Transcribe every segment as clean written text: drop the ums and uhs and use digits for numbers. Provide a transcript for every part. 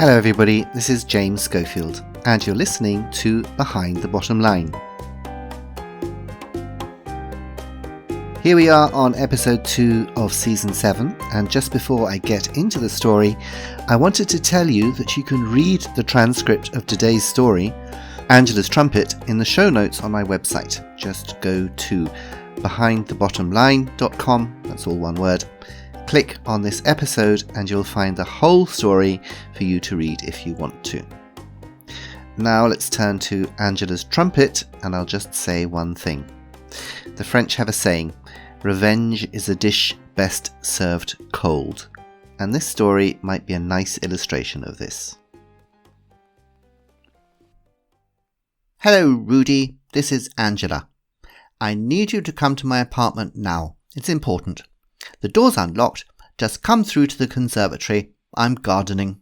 Hello everybody, this is James Schofield and you're listening to Behind the Bottom Line. Here we are on episode 2 of season 7, and just before I get into the story, I wanted to tell you that you can read the transcript of today's story, Angela's Trumpet, in the show notes on my website. Just go to behindthebottomline.com, that's all one word. Click on this episode and you'll find the whole story for you to read if you want to. Now let's turn to Angela's Trumpet, and I'll just say one thing. The French have a saying, revenge is a dish best served cold, and this story might be a nice illustration of this. Hello, Rudy. This is Angela. I need you to come to my apartment now. It's important. The door's unlocked. Just come through to the conservatory. I'm gardening.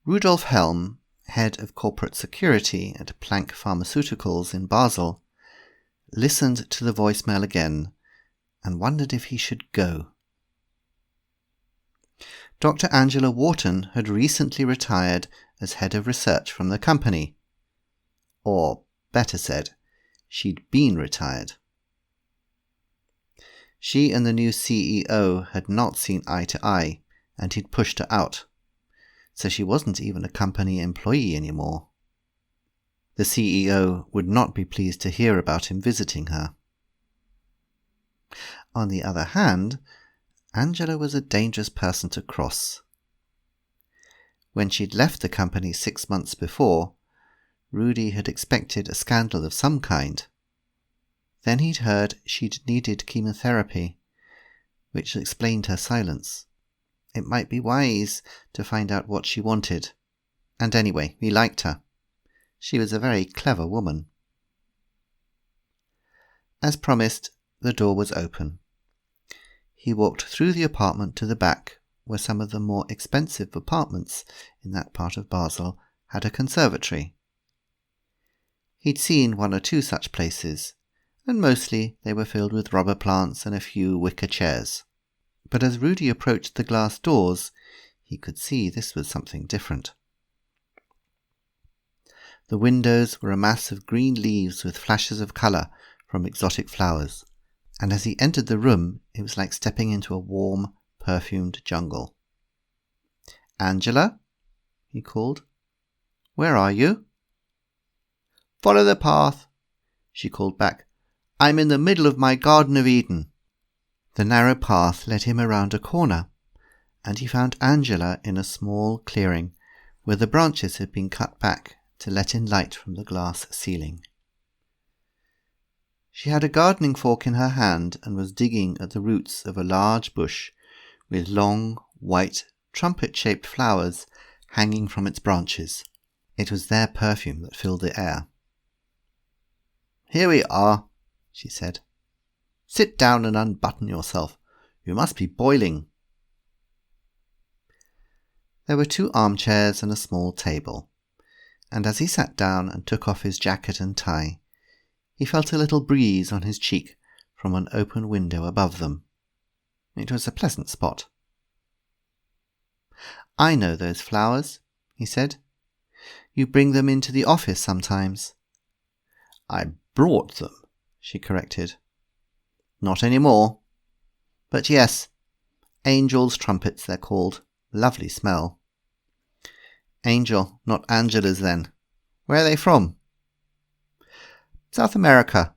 Rudolf Helm, head of corporate security at Planck Pharmaceuticals in Basel, listened to the voicemail again and wondered if he should go. Dr. Angela Wharton had recently retired as head of research from the company. Or, better said, she'd been retired. She and the new CEO had not seen eye to eye, and he'd pushed her out, so she wasn't even a company employee anymore. The CEO would not be pleased to hear about him visiting her. On the other hand, Angela was a dangerous person to cross. When she'd left the company 6 months before, Rudy had expected a scandal of some kind. Then he'd heard she'd needed chemotherapy, which explained her silence. It might be wise to find out what she wanted. And anyway, he liked her. She was a very clever woman. As promised, the door was open. He walked through the apartment to the back, where some of the more expensive apartments in that part of Basel had a conservatory. He'd seen 1 or 2 such places, and mostly they were filled with rubber plants and a few wicker chairs. But as Rudy approached the glass doors, he could see this was something different. The windows were a mass of green leaves with flashes of colour from exotic flowers, and as he entered the room, it was like stepping into a warm, perfumed jungle. "Angela?" he called. "Where are you?" "Follow the path," she called back. "I'm in the middle of my Garden of Eden." The narrow path led him around a corner, and he found Angela in a small clearing where the branches had been cut back to let in light from the glass ceiling. She had a gardening fork in her hand and was digging at the roots of a large bush with long, white, trumpet-shaped flowers hanging from its branches. It was their perfume that filled the air. "Here we are," she said. "Sit down and unbutton yourself. You must be boiling." There were 2 armchairs and a small table, and as he sat down and took off his jacket and tie, he felt a little breeze on his cheek from an open window above them. It was a pleasant spot. "I know those flowers," he said. "You bring them into the office sometimes." "I brought them," she corrected. "Not any more. But yes, Angel's trumpets they're called. Lovely smell." "Angel, not Angela's then. Where are they from?" "South America.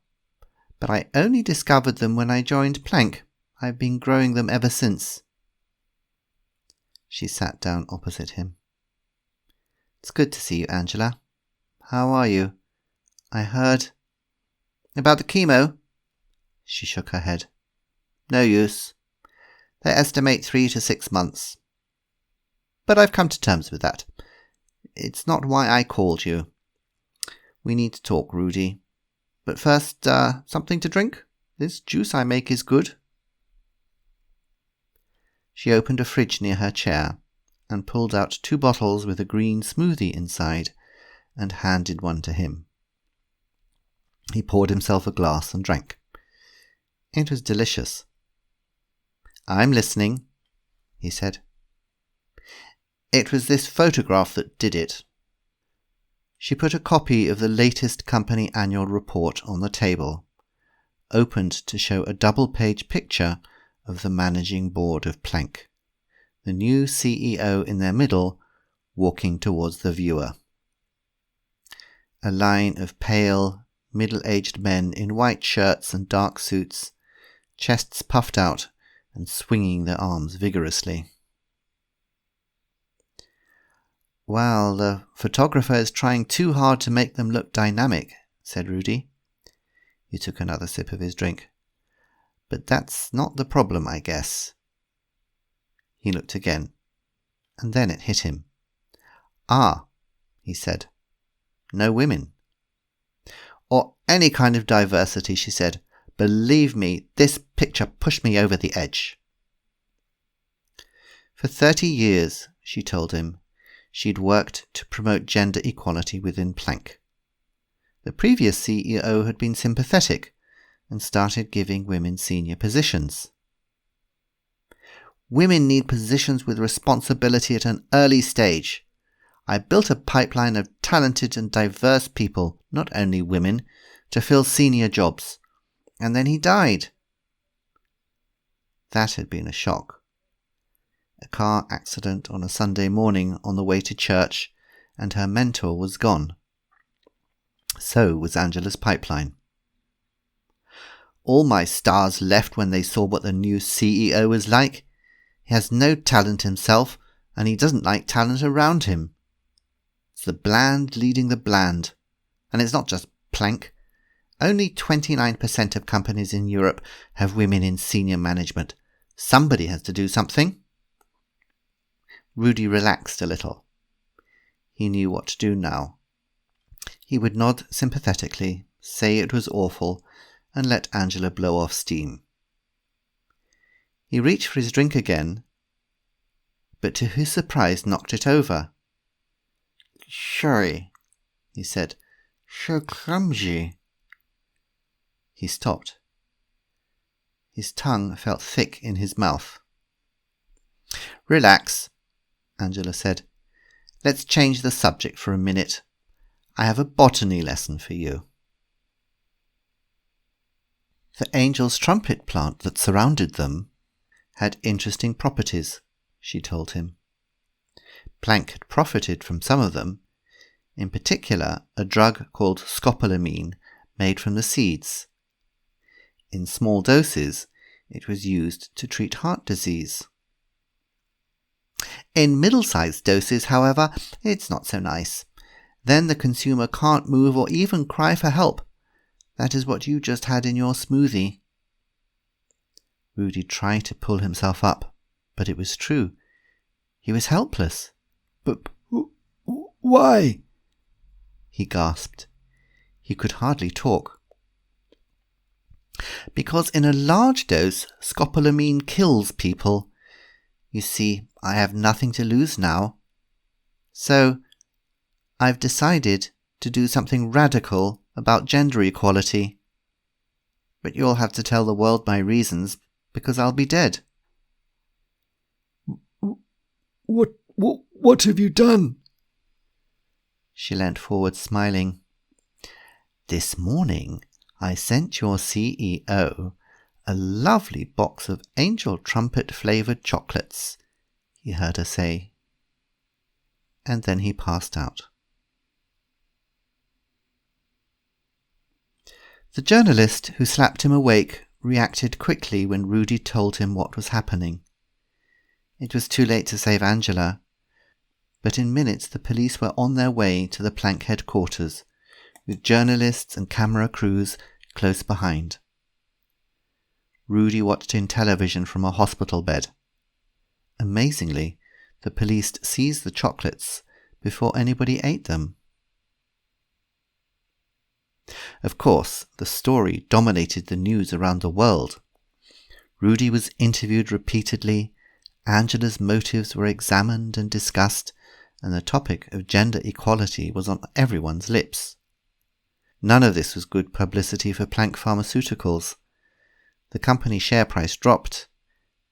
But I only discovered them when I joined Planck. I've been growing them ever since." She sat down opposite him. "It's good to see you, Angela. How are you? I heard—" "About the chemo?" She shook her head. "No use. They estimate 3 to 6 months. But I've come to terms with that. It's not why I called you. We need to talk, Rudy. But first, something to drink? This juice I make is good." She opened a fridge near her chair and pulled out 2 bottles with a green smoothie inside and handed one to him. He poured himself a glass and drank. It was delicious. "I'm listening," he said. It was this photograph that did it. She put a copy of the latest company annual report on the table, opened to show a double-page picture of the managing board of Planck, the new CEO in their middle, walking towards the viewer. A line of pale, middle-aged men in white shirts and dark suits, chests puffed out and swinging their arms vigorously. "Well, the photographer is trying too hard to make them look dynamic," said Rudy. He took another sip of his drink. "But that's not the problem, I guess." He looked again, and then it hit him. "Ah," he said, "no women." "Or any kind of diversity," she said. "Believe me, this picture pushed me over the edge." For 30 years, she told him, she'd worked to promote gender equality within Planck. The previous CEO had been sympathetic and started giving women senior positions. "Women need positions with responsibility at an early stage. I built a pipeline of talented and diverse people, not only women, to fill senior jobs. And then he died." That had been a shock. A car accident on a Sunday morning on the way to church, and her mentor was gone. So was Angela's pipeline. "All my stars left when they saw what the new CEO was like. He has no talent himself, and he doesn't like talent around him. It's the bland leading the bland. And it's not just Planck. Only 29% of companies in Europe have women in senior management. Somebody has to do something." Rudy relaxed a little. He knew what to do now. He would nod sympathetically, say it was awful, and let Angela blow off steam. He reached for his drink again, but to his surprise knocked it over. "Sorry," he said. "So clumsy." He stopped. His tongue felt thick in his mouth. "Relax," Angela said. "Let's change the subject for a minute. I have a botany lesson for you." The angel's trumpet plant that surrounded them had interesting properties, she told him. Planck had profited from some of them, in particular a drug called scopolamine made from the seeds. In small doses, it was used to treat heart disease. In middle-sized doses, however, it's not so nice. Then the consumer can't move or even cry for help. That is what you just had in your smoothie. Rudy tried to pull himself up, but it was true. He was helpless. "But why?" he gasped. He could hardly talk. "Because in a large dose, scopolamine kills people. You see, I have nothing to lose now. So, I've decided to do something radical about gender equality. But you'll have to tell the world my reasons, because I'll be dead." What have you done?" She leant forward, smiling. "This morning I sent your CEO a lovely box of angel trumpet-flavoured chocolates," he heard her say. And then he passed out. The journalist who slapped him awake reacted quickly when Rudy told him what was happening. It was too late to save Angela, but in minutes the police were on their way to the Planck headquarters, with journalists and camera crews close behind. Rudy watched in television from a hospital bed. Amazingly, the police seized the chocolates before anybody ate them. Of course, the story dominated the news around the world. Rudy was interviewed repeatedly, Angela's motives were examined and discussed, and the topic of gender equality was on everyone's lips. None of this was good publicity for Planck Pharmaceuticals. The company share price dropped,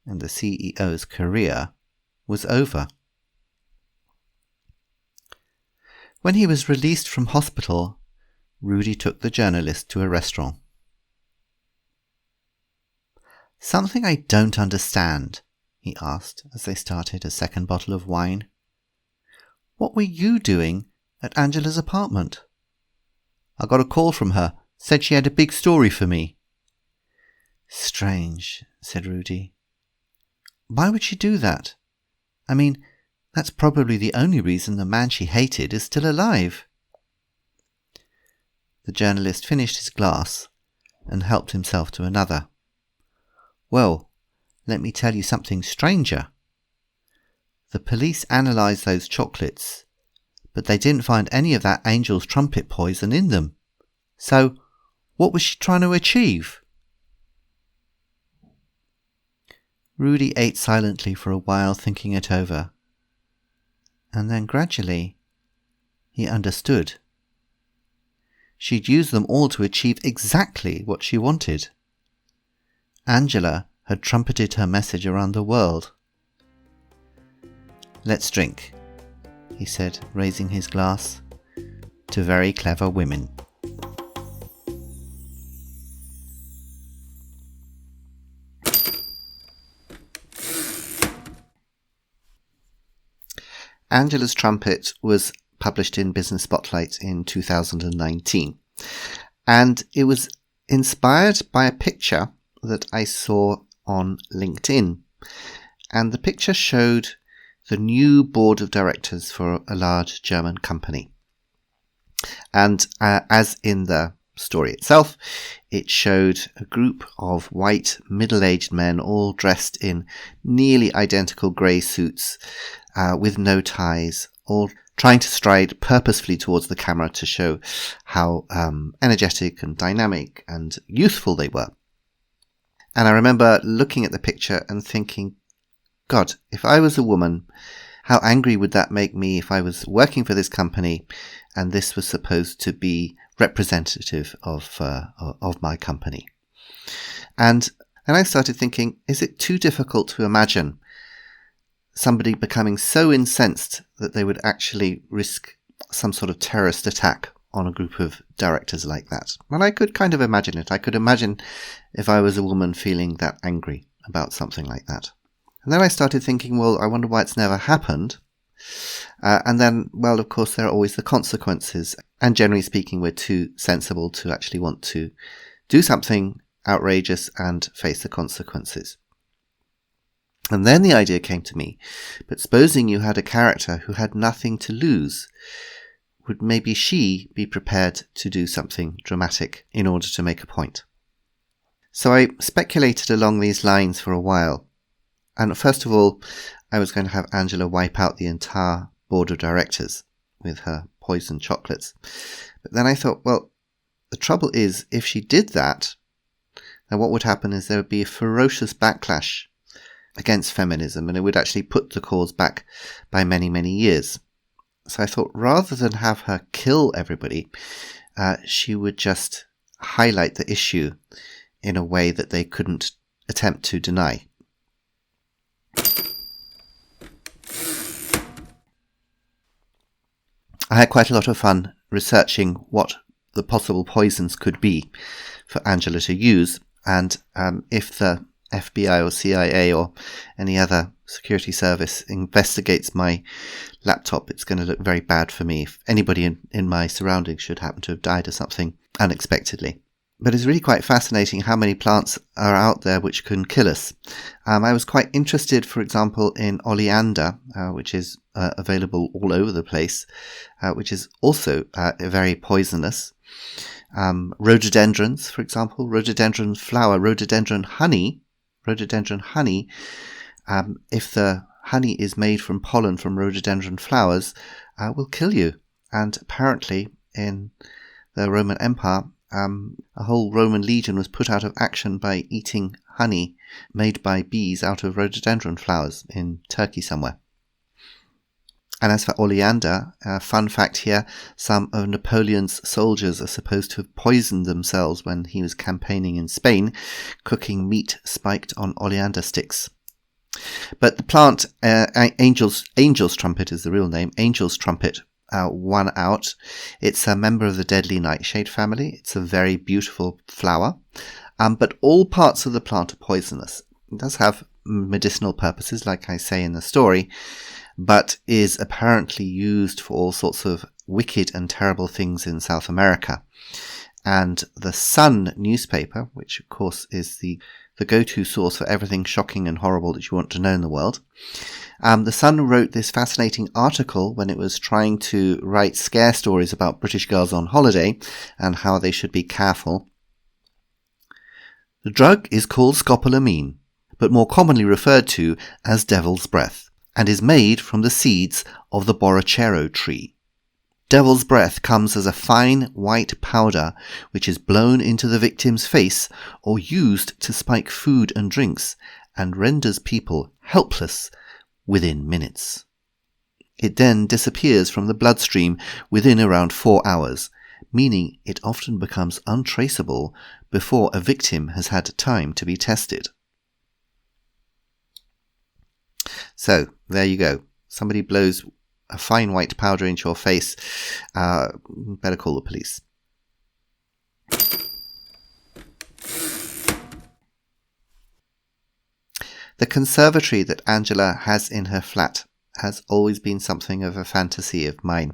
and the CEO's career was over. When he was released from hospital, Rudy took the journalist to a restaurant. "Something I don't understand," he asked as they started a second bottle of wine. "What were you doing at Angela's apartment?" "I got a call from her. Said she had a big story for me." "Strange," said Rudy. "Why would she do that? I mean, that's probably the only reason the man she hated is still alive." The journalist finished his glass and helped himself to another. "Well, let me tell you something stranger. The police analysed those chocolates, but they didn't find any of that Angel's Trumpet poison in them. So, what was she trying to achieve?" Rudy ate silently for a while, thinking it over. And then gradually, he understood. She'd used them all to achieve exactly what she wanted. Angela had trumpeted her message around the world. "Let's drink," he said, raising his glass, "to very clever women." Angela's Trumpet was published in Business Spotlight in 2019, and it was inspired by a picture that I saw on LinkedIn. And the picture showed the new board of directors for a large German company. And as in the story itself, it showed a group of white middle-aged men all dressed in nearly identical grey suits with no ties, all trying to stride purposefully towards the camera to show how energetic and dynamic and youthful they were. And I remember looking at the picture and thinking, God, if I was a woman, how angry would that make me if I was working for this company and this was supposed to be representative of my company? And then I started thinking, is it too difficult to imagine somebody becoming so incensed that they would actually risk some sort of terrorist attack on a group of directors like that? Well, I could kind of imagine it. I could imagine if I was a woman feeling that angry about something like that. And then I started thinking, well, I wonder why it's never happened. And then, well, of course, there are always the consequences. And generally speaking, we're too sensible to actually want to do something outrageous and face the consequences. And then the idea came to me, but supposing you had a character who had nothing to lose, would maybe she be prepared to do something dramatic in order to make a point? So I speculated along these lines for a while. And first of all, I was going to have Angela wipe out the entire board of directors with her poisoned chocolates. But then I thought, well, the trouble is, if she did that, then what would happen is there would be a ferocious backlash against feminism, and it would actually put the cause back by many, many years. So I thought, rather than have her kill everybody, she would just highlight the issue in a way that they couldn't attempt to deny. I had quite a lot of fun researching what the possible poisons could be for Angela to use, and if the FBI or CIA or any other security service investigates my laptop, it's going to look very bad for me if anybody in my surroundings should happen to have died of something unexpectedly. But it's really quite fascinating how many plants are out there which can kill us. I was quite interested, for example, in oleander, which is available all over the place, which is also very poisonous. Rhododendrons, for example, rhododendron flower, rhododendron honey, if the honey is made from pollen from rhododendron flowers, will kill you. And apparently in the Roman Empire, a whole Roman legion was put out of action by eating honey made by bees out of rhododendron flowers in Turkey somewhere. And as for oleander, fun fact here, some of Napoleon's soldiers are supposed to have poisoned themselves when he was campaigning in Spain, cooking meat spiked on oleander sticks. But the plant, Angel's Trumpet is the real name, Angel's Trumpet, one out. It's a member of the deadly nightshade family. It's a very beautiful flower, but all parts of the plant are poisonous. It does have medicinal purposes, like I say in the story, but is apparently used for all sorts of wicked and terrible things in South America. And the Sun newspaper, which of course is the go-to source for everything shocking and horrible that you want to know in the world, the Sun wrote this fascinating article when it was trying to write scare stories about British girls on holiday and how they should be careful. The drug is called scopolamine, but more commonly referred to as devil's breath, and is made from the seeds of the borrachero tree. Devil's breath comes as a fine white powder which is blown into the victim's face or used to spike food and drinks and renders people helpless within minutes. It then disappears from the bloodstream within around 4 hours, meaning it often becomes untraceable before a victim has had time to be tested. So, there you go. Somebody blows a fine white powder into your face. Better call the police. The conservatory that Angela has in her flat has always been something of a fantasy of mine,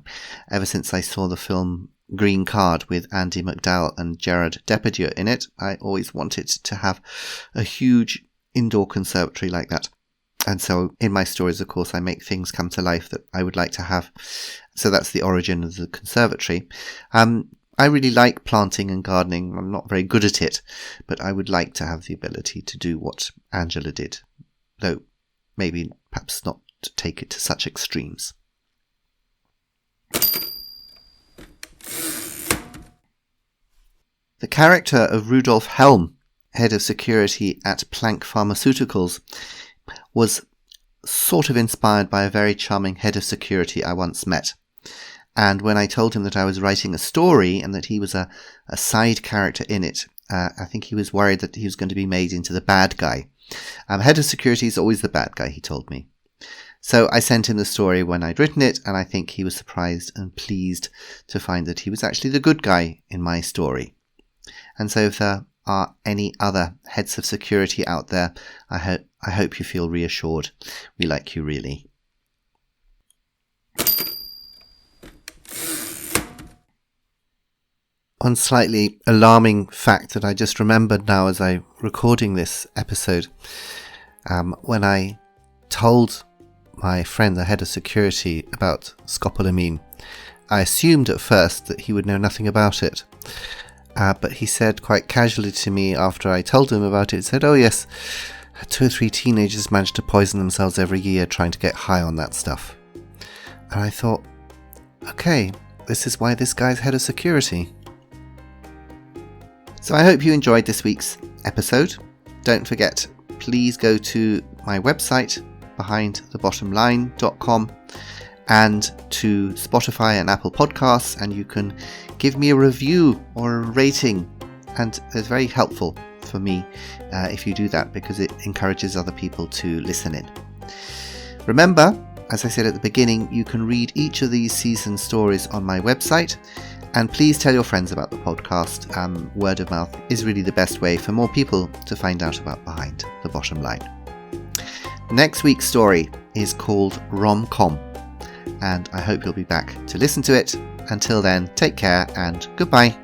ever since I saw the film Green Card with Andy McDowell and Gerard Depardieu in it. I always wanted to have a huge indoor conservatory like that. And so in my stories, of course, I make things come to life that I would like to have. So that's the origin of the conservatory. I really like planting and gardening. I'm not very good at it, but I would like to have the ability to do what Angela did, though maybe perhaps not to take it to such extremes. The character of Rudolf Helm, head of security at Planck Pharmaceuticals, was sort of inspired by a very charming head of security I once met. And when I told him that I was writing a story and that he was a side character in it, I think he was worried that he was going to be made into the bad guy. Head of security is always the bad guy, he told me. So I sent him the story when I'd written it, and I think he was surprised and pleased to find that he was actually the good guy in my story. And so if there are any other heads of security out there, I hope you feel reassured. We like you really. One slightly alarming fact that I just remembered now as I'm recording this episode, when I told my friend, the head of security, about scopolamine, I assumed at first that he would know nothing about it. But he said quite casually to me after I told him about it, he said, "Oh yes, 2 or 3 teenagers manage to poison themselves every year trying to get high on that stuff." And I thought, okay, this is why this guy's head of security. So I hope you enjoyed this week's episode. Don't forget, please go to my website, behindthebottomline.com, and to Spotify and Apple Podcasts, and you can give me a review or a rating. And it's very helpful for me if you do that, because it encourages other people to listen in. Remember, as I said at the beginning, you can read each of these season stories on my website. And please tell your friends about the podcast. Word of mouth is really the best way for more people to find out about Behind the Bottom Line. Next week's story is called Rom-Com, and I hope you'll be back to listen to it. Until then, take care and goodbye.